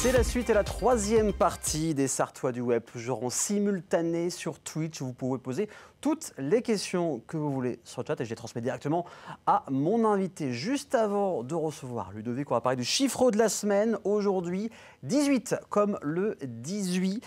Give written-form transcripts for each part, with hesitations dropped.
C'est la suite et la troisième partie des Sartois du Web, toujours en simultané sur Twitch. Vous pouvez poser toutes les questions que vous voulez sur le chat et je les transmets directement à mon invité. Juste avant de recevoir Ludovic, on va parler du chiffre de la semaine. Aujourd'hui, 18, comme le 18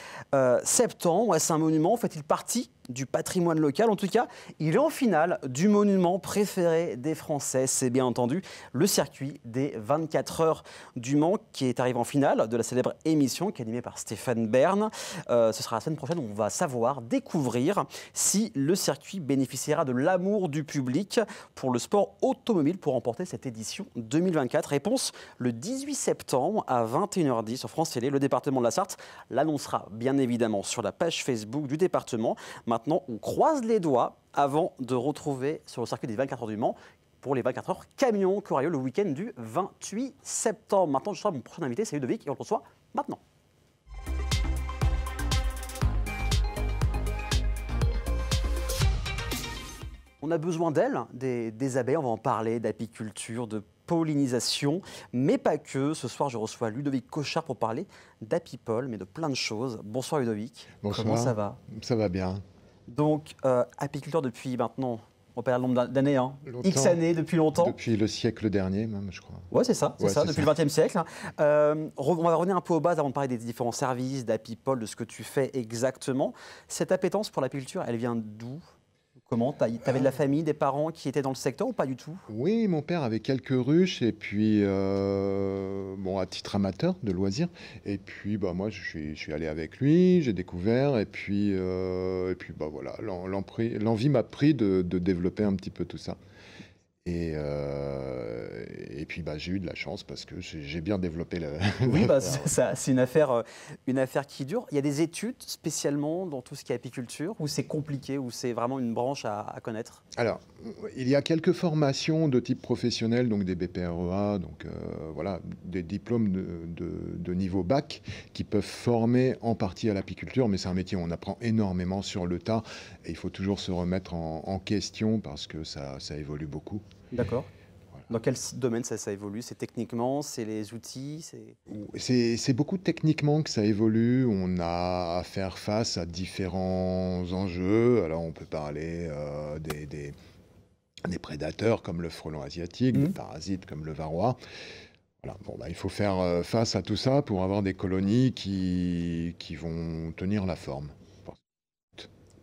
septembre. Ouais, c'est un monument. Fait-il partie du patrimoine local? En tout cas, il est en finale du monument préféré des Français. C'est bien entendu le circuit des 24 heures du Mans qui est arrivé en finale de la célèbre émission qui est animée par Stéphane Bern. Ce sera la semaine prochaine où on va savoir, découvrir si le circuit bénéficiera de l'amour du public pour le sport automobile pour remporter cette édition 2024. Réponse le 18 septembre à 21h10 sur France Télé. Le département de la Sarthe l'annoncera bien évidemment sur la page Facebook du département. Maintenant, on croise les doigts avant de retrouver sur le circuit des 24 heures du Mans pour les 24 heures camions qui aura lieu le week-end du 28 septembre. Maintenant, je serai mon prochain invité, c'est Ludovic, et on le reçoit maintenant. On a besoin d'elles, des abeilles, on va en parler, d'apiculture, de pollinisation, mais pas que. Ce soir, je reçois Ludovic Cochard pour parler d'apipole, mais de plein de choses. Bonsoir Ludovic. Bonsoir. Comment ça va? Ça va bien. Donc, apiculteur depuis maintenant, on peut dire le nombre d'années, hein. X années, depuis longtemps. Depuis le siècle dernier même, je crois. Ouais, c'est ça, depuis le XXe siècle. On va revenir un peu aux bases avant de parler des différents services, d'apipole, de ce que tu fais exactement. Cette appétence pour l'apiculture, elle vient d'où? Comment? Tu avais de la famille, des parents qui étaient dans le secteur ou pas du tout? Oui, mon père avait quelques ruches et puis, bon, à titre amateur, de loisirs. Et puis, bah, moi, je suis allé avec lui, j'ai découvert et puis bah, voilà, l'envie m'a pris de développer un petit peu tout ça. Et puis, bah, j'ai eu de la chance parce que j'ai bien développé le. Oui, bah, c'est une affaire qui dure. Il y a des études spécialement dans tout ce qui est apiculture où c'est compliqué, où c'est vraiment une branche à connaître? Alors, il y a quelques formations de type professionnel, donc des BPREA, donc voilà, des diplômes de niveau bac qui peuvent former en partie à l'apiculture, mais c'est un métier où on apprend énormément sur le tas et il faut toujours se remettre en question parce que ça évolue beaucoup. D'accord. Voilà. Dans quel domaine ça évolue? C'est techniquement, c'est les outils? C'est beaucoup techniquement que ça évolue. On a à faire face à différents enjeux. Alors, on peut parler des prédateurs comme le frelon asiatique, des parasites comme le varroa. Voilà. Bon, bah, il faut faire face à tout ça pour avoir des colonies qui vont tenir la forme.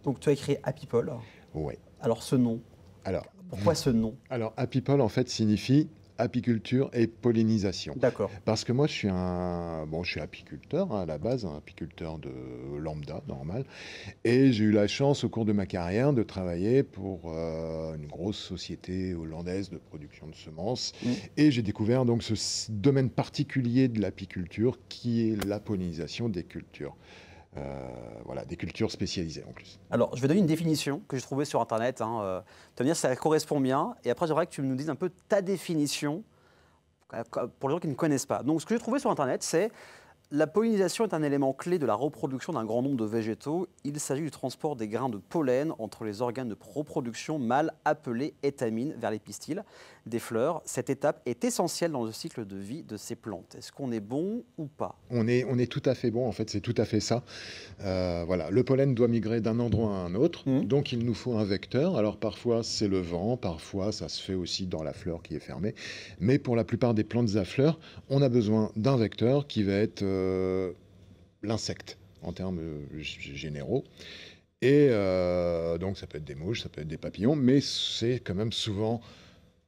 Donc, tu as écrit apipole. Oui. Alors, ce nom? Alors, pourquoi ce nom? Alors, apipole, en fait, signifie apiculture et pollinisation. D'accord. Parce que moi, je suis apiculteur à la base, un apiculteur de lambda, normal. Et j'ai eu la chance, au cours de ma carrière, de travailler pour une grosse société hollandaise de production de semences. Et j'ai découvert donc ce domaine particulier de l'apiculture, qui est la pollinisation des cultures. Voilà, des cultures spécialisées en plus. Alors, je vais donner une définition que j'ai trouvée sur Internet. Tu vas me dire si ça correspond bien. Et après, j'aimerais que tu nous dises un peu ta définition pour les gens qui ne connaissent pas. Donc, ce que j'ai trouvé sur Internet, c'est la pollinisation est un élément clé de la reproduction d'un grand nombre de végétaux. Il s'agit du transport des grains de pollen entre les organes de reproduction mâles appelés étamines vers les pistils des fleurs. Cette étape est essentielle dans le cycle de vie de ces plantes. Est-ce qu'on est bon ou pas? On est tout à fait bon, en fait, c'est tout à fait ça. Voilà, le pollen doit migrer d'un endroit à un autre, donc il nous faut un vecteur. Alors parfois c'est le vent, parfois ça se fait aussi dans la fleur qui est fermée. Mais pour la plupart des plantes à fleurs, on a besoin d'un vecteur qui va être l'insecte, en termes généraux. Et donc ça peut être des mouches, ça peut être des papillons, mais c'est quand même souvent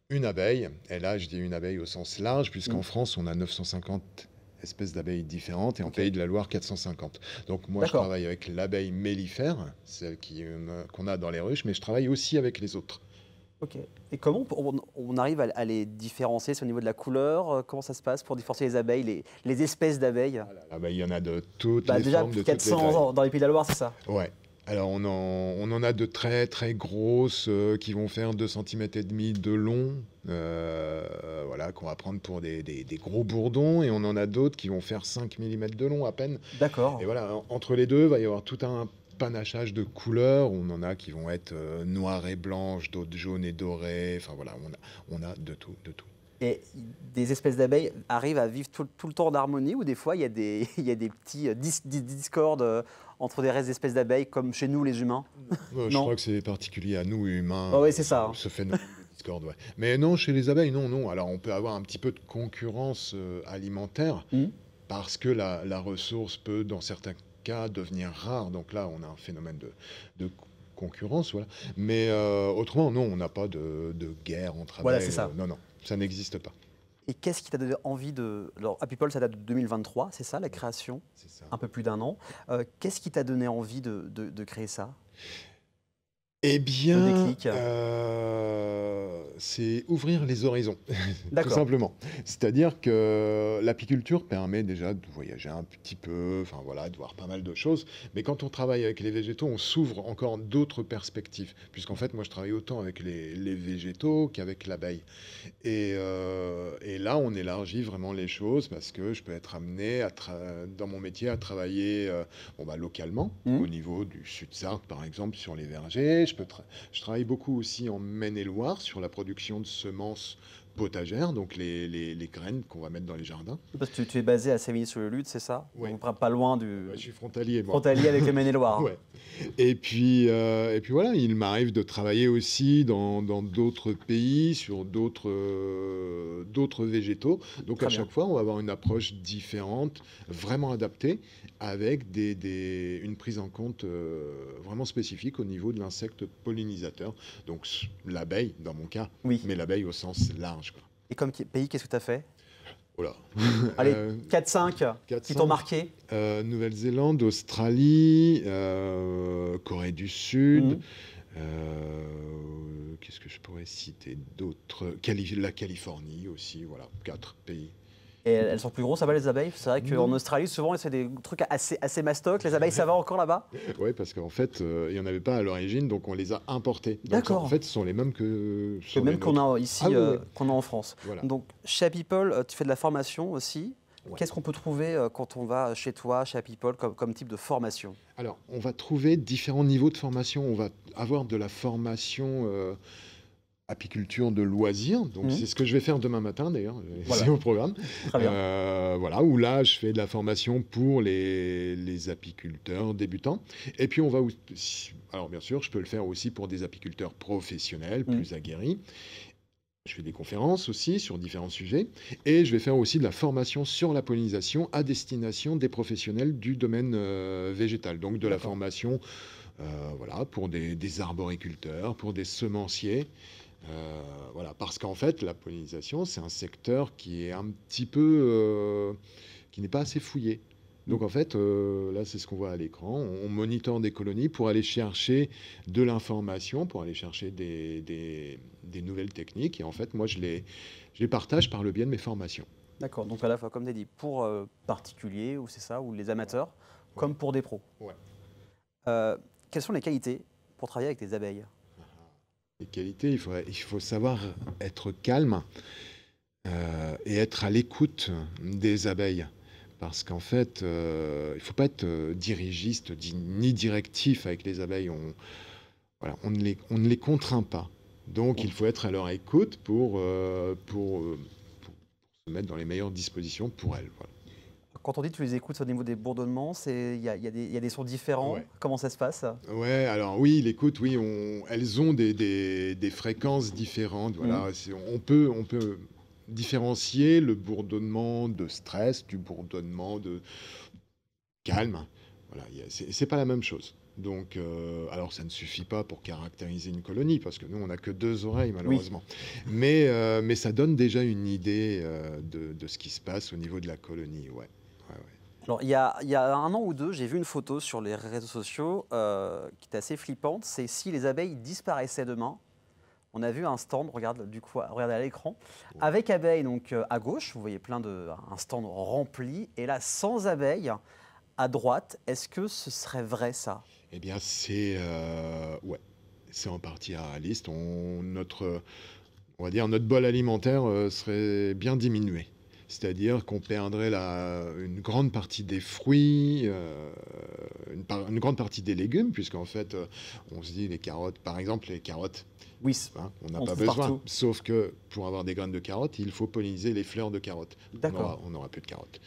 une abeille. Et là, je dis une abeille au sens large, puisqu'en France, on a 950 espèces d'abeilles différentes, et en Pays de la Loire, 450. Donc moi, je travaille avec l'abeille mellifère, celle qu'on a dans les ruches, mais je travaille aussi avec les autres. Ok. Et comment on arrive à les différencier? C'est au niveau de la couleur? Comment ça se passe pour différencier les abeilles, les espèces d'abeilles? Il y en a de toutes les déjà, formes, de toutes les tailles. 400 dans les Pays de la Loire, c'est ça? Ouais. Alors, on en a de très, très grosses qui vont faire 2,5 cm de long, voilà, qu'on va prendre pour des gros bourdons, et on en a d'autres qui vont faire 5 mm de long à peine. D'accord. Et voilà, entre les deux, il va y avoir tout un panachage de couleurs. On en a qui vont être noires et blanches, d'autres jaunes et dorées. Enfin voilà, on a de tout, de tout. Et des espèces d'abeilles arrivent à vivre tout le temps en harmonie ou des fois il y a des, il y a des petits discordes entre des restes d'espèces d'abeilles comme chez nous les humains? Je Non? crois que c'est particulier à nous, humains, Oh, oui, c'est ça. Hein. ce phénomène de discorde, ouais. Mais non, chez les abeilles, non, non. Alors, on peut avoir un petit peu de concurrence alimentaire Hmm. parce que la ressource peut, dans certains cas, devenir rare. Donc là, on a un phénomène de concurrence, voilà. Mais autrement, non, on n'a pas de guerre entre Voilà, abeilles. c'est ça. Non, non, ça n'existe pas. Et qu'est-ce qui t'a donné envie de... Alors, Happy People, ça date de 2023, c'est ça, la création? C'est ça. Un peu plus d'un an. Qu'est-ce qui t'a donné envie de créer ça? Eh Le bien, déclic? c'est ouvrir les horizons, tout D'accord. simplement. C'est-à-dire que l'apiculture permet déjà de voyager un petit peu, enfin voilà, de voir pas mal de choses. Mais quand on travaille avec les végétaux, on s'ouvre encore d'autres perspectives. Puisqu'en fait, moi, je travaille autant avec les végétaux qu'avec l'abeille. Et là, on élargit vraiment les choses parce que je peux être amené dans mon métier à travailler localement, Hmm. au niveau du Sud-Sarthe, par exemple, sur les vergers. Je travaille beaucoup aussi en Maine-et-Loire sur la production de semences potagères, donc les graines qu'on va mettre dans les jardins. Parce que tu es basé à Sévigné-sur-le-Lude, c'est ça? Oui. Donc, pas loin Ouais, du je suis frontalier, moi. frontalier avec le Maine-et-Loire. Ouais. Et puis voilà, il m'arrive de travailler aussi dans d'autres pays, sur d'autres végétaux. Donc Très à bien. chaque fois, on va avoir une approche différente, vraiment adaptée, avec une prise en compte vraiment spécifique au niveau de l'insecte pollinisateur. Donc l'abeille, dans mon cas, Oui. mais l'abeille au sens large, quoi. Et comme pays, qu'est-ce que tu as fait? Oh là. Allez, Euh, 4-5 qui 400. t'ont marqué? Nouvelle-Zélande, Australie, Corée du Sud. Mhm. Qu'est-ce que je pourrais citer d'autres? La Californie aussi, voilà, 4 pays. Et elles sont plus grosses là-bas, les abeilles? C'est vrai qu'en Non. Australie, souvent, c'est des trucs assez mastoc. Les abeilles, ça va encore là-bas? Oui, parce qu'en fait, il n'y en avait pas à l'origine, donc on les a importés. Donc D'accord. en fait, ce sont les mêmes que Que sur même les qu'on nôtres. a ici, Ah oui, oui. qu'on a en France. Voilà. Donc, chez Happy People, tu fais de la formation aussi. Ouais. Qu'est-ce qu'on peut trouver quand on va chez toi, chez Happy People, comme type de formation? Alors, on va trouver différents niveaux de formation. On va avoir de la formation apiculture de loisirs. Donc, Mhm. c'est ce que je vais faire demain matin, d'ailleurs. Voilà. C'est au programme. Très bien. Voilà, où là, je fais de la formation pour les apiculteurs débutants. Et puis, on va aussi... Alors, bien sûr, je peux le faire aussi pour des apiculteurs professionnels, Mhm. plus aguerris. Je fais des conférences aussi sur différents sujets. Et je vais faire aussi de la formation sur la pollinisation à destination des professionnels du domaine végétal. Donc, de la D'accord. formation voilà, pour des arboriculteurs, pour des semenciers. Voilà, parce qu'en fait, la pollinisation, c'est un secteur qui est un petit peu, qui n'est pas assez fouillé. Donc en fait, là, c'est ce qu'on voit à l'écran. On monitore des colonies pour aller chercher de l'information, pour aller chercher des nouvelles techniques. Et en fait, moi, je les partage par le biais de mes formations. D'accord. Donc, à la fois, comme tu as dit, pour particuliers, ou c'est ça, ou les amateurs, Ouais. comme pour des pros. Ouais. Quelles sont les qualités pour travailler avec des abeilles? Les qualités, il faut savoir être calme et être à l'écoute des abeilles. Parce qu'en fait, il ne faut pas être dirigiste ni directif avec les abeilles. Voilà, on ne les contraint pas. Donc, il faut être à leur écoute pour se mettre dans les meilleures dispositions pour elles. Voilà. Quand on dit que tu les écoutes au niveau des bourdonnements, il y a des sons différents. Ouais. Comment ça se passe? Ouais, alors oui, l'écoute, oui, elles ont des fréquences différentes. Voilà. On peut différencier le bourdonnement de stress du bourdonnement de calme. Voilà, c'est pas la même chose. Donc, alors ça ne suffit pas pour caractériser une colonie, parce que nous, on n'a que 2 oreilles, malheureusement. Oui. Mais ça donne déjà une idée de ce qui se passe au niveau de la colonie, ouais. Ouais, ouais. Alors, il y a un an ou deux, j'ai vu une photo sur les réseaux sociaux qui était assez flippante. C'est si les abeilles disparaissaient demain. On a vu un stand, regardez à l'écran, avec abeilles donc à gauche, vous voyez un stand rempli, et là sans abeilles à droite. Est-ce que ce serait vrai ça? Eh bien, ouais, c'est en partie réaliste. On va dire notre bol alimentaire serait bien diminué C'est-à-dire qu'on perdrait une grande partie des fruits, une grande partie des légumes, puisqu'en fait, on se dit les carottes, par exemple, les carottes, Oui, hein, on n'a on pas trouve besoin. partout. Sauf que pour avoir des graines de carottes, il faut polliniser les fleurs de carottes. D'accord. On n'aura plus de carottes.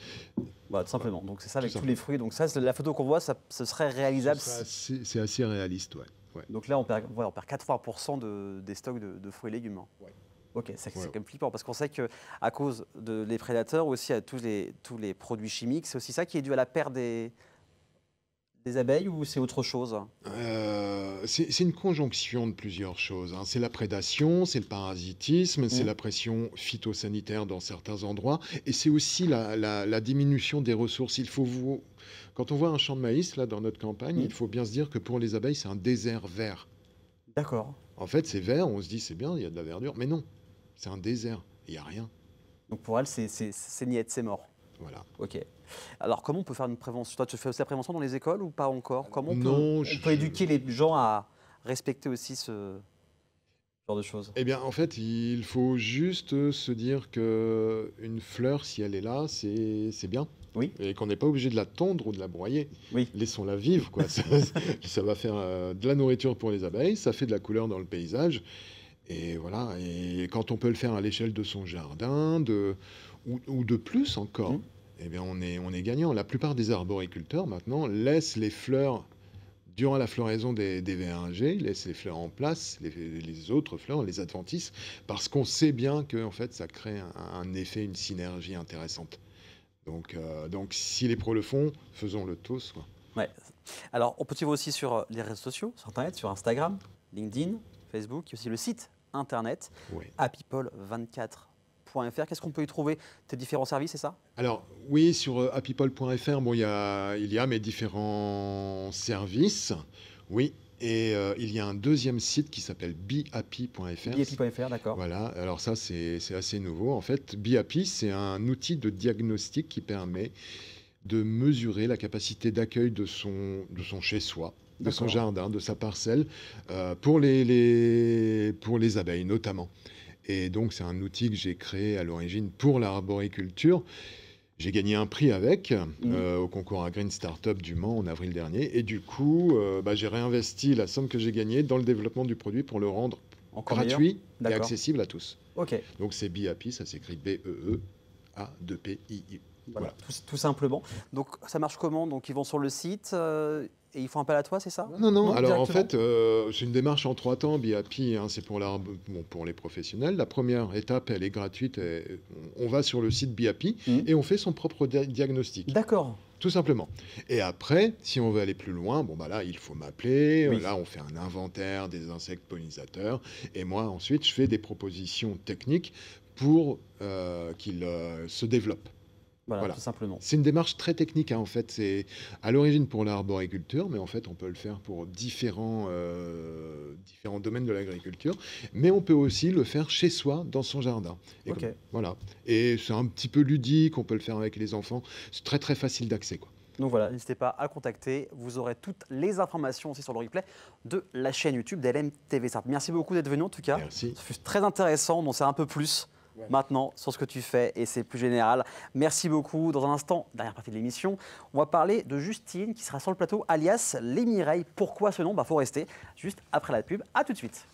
Voilà, tout simplement. Donc c'est ça avec Tout tous les fruits. Donc ça, la photo qu'on voit, ce serait réalisable. C'est assez réaliste, ouais. Ouais. Donc là, on perd 80% des stocks de fruits et légumes. Ouais. Ok, c'est Ouais. quand même flippant parce qu'on sait qu'à cause des prédateurs, aussi à tous les produits chimiques, c'est aussi ça qui est dû à la perte des abeilles ou c'est autre chose? C'est une conjonction de plusieurs choses, hein. C'est la prédation, c'est le parasitisme, c'est la pression phytosanitaire dans certains endroits, et c'est aussi la diminution des ressources. Quand on voit un champ de maïs là dans notre campagne, il faut bien se dire que pour les abeilles, c'est un désert vert. D'accord. En fait, c'est vert, on se dit c'est bien, il y a de la verdure, mais non, c'est un désert, il n'y a rien. Donc pour elle, c'est niette, c'est mort. Voilà. Ok. Alors comment on peut faire une prévention? Toi, tu fais aussi la prévention dans les écoles ou pas encore? Comment Non, on peut éduquer les gens à respecter aussi ce genre de choses? Eh bien, en fait, il faut juste se dire que une fleur, si elle est là, c'est bien. Oui. Et qu'on n'est pas obligé de la tondre ou de la broyer. Oui. Laissons-la vivre, quoi. Ça va faire de la nourriture pour les abeilles, ça fait de la couleur dans le paysage. Et voilà. Et quand on peut le faire à l'échelle de son jardin, ou de plus encore, eh bien, on est gagnant. La plupart des arboriculteurs, maintenant, laissent les fleurs durant la floraison des VRG, laissent les fleurs en place, les autres fleurs, on les adventisse, parce qu'on sait bien que en fait, ça crée un effet, une synergie intéressante. Donc si les pros le font, faisons-le tous, quoi. Ouais. Alors, on peut te suivre aussi sur les réseaux sociaux, sur Internet, sur Instagram, LinkedIn, Facebook, il y a aussi le site Internet, Oui. happypole24.fr. Qu'est-ce qu'on peut y trouver? Tes différents services, c'est ça? Alors, oui, sur happypole.fr, bon, il y a mes différents services, oui, et il y a un deuxième site qui s'appelle behappy.fr. Behappy.fr, d'accord. Voilà, alors ça, c'est assez nouveau. En fait, Behappy, c'est un outil de diagnostic qui permet de mesurer la capacité d'accueil de son chez-soi, de son D'accord. jardin, de sa parcelle, pour les abeilles notamment. Et donc, c'est un outil que j'ai créé à l'origine pour l'arboriculture. J'ai gagné un prix avec, au concours à Green Startup du Mans en avril dernier. Et du coup, j'ai réinvesti la somme que j'ai gagnée dans le développement du produit pour le rendre Encore gratuit et D'accord. accessible à tous. Ok. Donc, c'est Behappy, ça s'écrit B-E-E-A-2-P-I-I. Voilà, tout simplement. Donc ça marche comment? Donc ils vont sur le site et ils font appel à toi, c'est ça? Non. Alors en directement fait, c'est une démarche en 3 temps. Behappy, hein, c'est pour les professionnels. La première étape, elle est gratuite. On va sur le site Behappy et on fait son propre diagnostic. D'accord. Tout simplement. Et après, si on veut aller plus loin, là, il faut m'appeler. Oui. Là, on fait un inventaire des insectes pollinisateurs. Et moi, ensuite, je fais des propositions techniques pour qu'ils se développent. Voilà, tout simplement. C'est une démarche très technique, hein, en fait. C'est à l'origine pour l'arboriculture, mais en fait, on peut le faire pour différents domaines de l'agriculture. Mais on peut aussi le faire chez soi, dans son jardin. Et Ok. voilà. Et c'est un petit peu ludique, on peut le faire avec les enfants. C'est très, très facile d'accès, quoi. Donc voilà, n'hésitez pas à le contacter. Vous aurez toutes les informations aussi sur le replay de la chaîne YouTube d'LMTV Sarthe. Merci beaucoup d'être venu en tout cas. Merci. Ça fut très intéressant, on en sait un peu plus maintenant sur ce que tu fais et c'est plus général. Merci beaucoup. Dans un instant, dernière partie de l'émission, on va parler de Justine qui sera sur le plateau alias Les Mireilles. Pourquoi ce nom? Faut rester juste après la pub. À tout de suite.